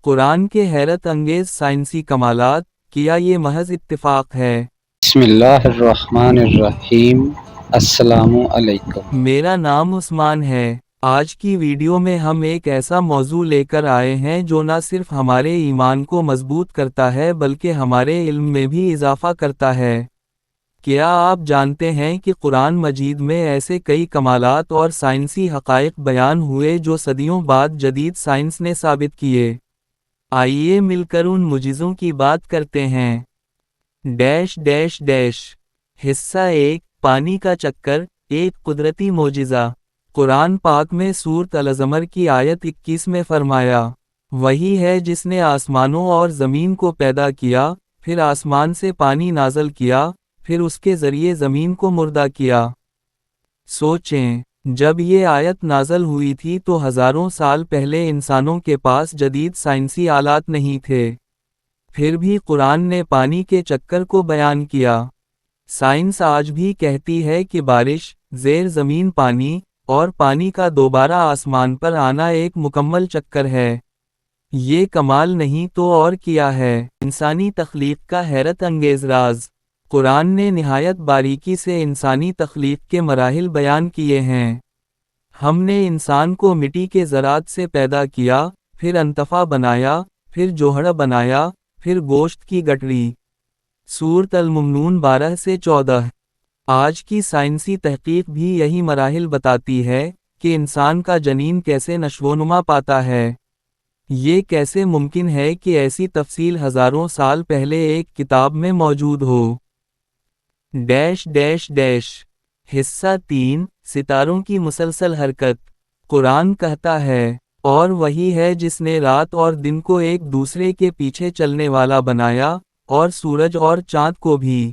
قرآن کے حیرت انگیز سائنسی کمالات، کیا یہ محض اتفاق ہے؟ بسم اللہ الرحمن الرحیم۔ السلام علیکم۔ میرا نام عثمان ہے۔ آج کی ویڈیو میں ہم ایک ایسا موضوع لے کر آئے ہیں جو نہ صرف ہمارے ایمان کو مضبوط کرتا ہے بلکہ ہمارے علم میں بھی اضافہ کرتا ہے۔ کیا آپ جانتے ہیں کہ قرآن مجید میں ایسے کئی کمالات اور سائنسی حقائق بیان ہوئے جو صدیوں بعد جدید سائنس نے ثابت کیے؟ آئیے مل کر ان معجزوں کی بات کرتے ہیں۔ حصہ 1، پانی کا چکر، ایک قدرتی معجزہ۔ قرآن پاک میں سورۃ الزمر کی آیت 21 میں فرمایا، وہی ہے جس نے آسمانوں اور زمین کو پیدا کیا، پھر آسمان سے پانی نازل کیا، پھر اس کے ذریعے زمین کو مردہ کیا۔ سوچیں، جب یہ آیت نازل ہوئی تھی تو ہزاروں سال پہلے انسانوں کے پاس جدید سائنسی آلات نہیں تھے، پھر بھی قرآن نے پانی کے چکر کو بیان کیا۔ سائنس آج بھی کہتی ہے کہ بارش، زیر زمین پانی، اور پانی کا دوبارہ آسمان پر آنا ایک مکمل چکر ہے۔ یہ کمال نہیں تو اور کیا ہے؟ انسانی تخلیق کا حیرت انگیز راز۔ قرآن نے نہایت باریکی سے انسانی تخلیق کے مراحل بیان کیے ہیں۔ ہم نے انسان کو مٹی کے ذرات سے پیدا کیا، پھر انطفا بنایا، پھر جوہر بنایا، پھر گوشت کی گٹری۔ سورۃ المؤمنون 12 سے 14۔ آج کی سائنسی تحقیق بھی یہی مراحل بتاتی ہے کہ انسان کا جنین کیسے نشوونما پاتا ہے۔ یہ کیسے ممکن ہے کہ ایسی تفصیل ہزاروں سال پہلے ایک کتاب میں موجود ہو؟ حصہ 3، ستاروں کی مسلسل حرکت۔ قرآن کہتا ہے، اور وہی ہے جس نے رات اور دن کو ایک دوسرے کے پیچھے چلنے والا بنایا، اور سورج اور چاند کو بھی۔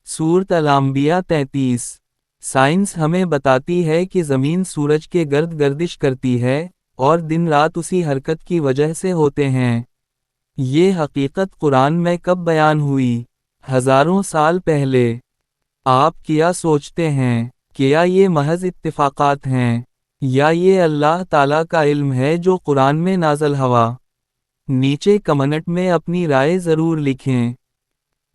سورۃ الانبیاء 33۔ سائنس ہمیں بتاتی ہے کہ زمین سورج کے گرد گردش کرتی ہے، اور دن رات اسی حرکت کی وجہ سے ہوتے ہیں۔ یہ حقیقت قرآن میں کب بیان ہوئی؟ ہزاروں سال پہلے۔ آپ کیا سوچتے ہیں؟ کیا یہ محض اتفاقات ہیں، یا یہ اللہ تعالیٰ کا علم ہے جو قرآن میں نازل ہوا؟ نیچے کمنٹ میں اپنی رائے ضرور لکھیں۔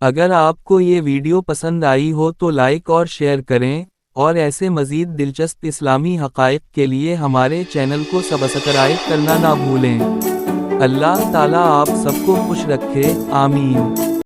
اگر آپ کو یہ ویڈیو پسند آئی ہو تو لائک اور شیئر کریں، اور ایسے مزید دلچسپ اسلامی حقائق کے لیے ہمارے چینل کو سبسکرائب کرنا نہ بھولیں۔ اللہ تعالیٰ آپ سب کو خوش رکھے، آمین۔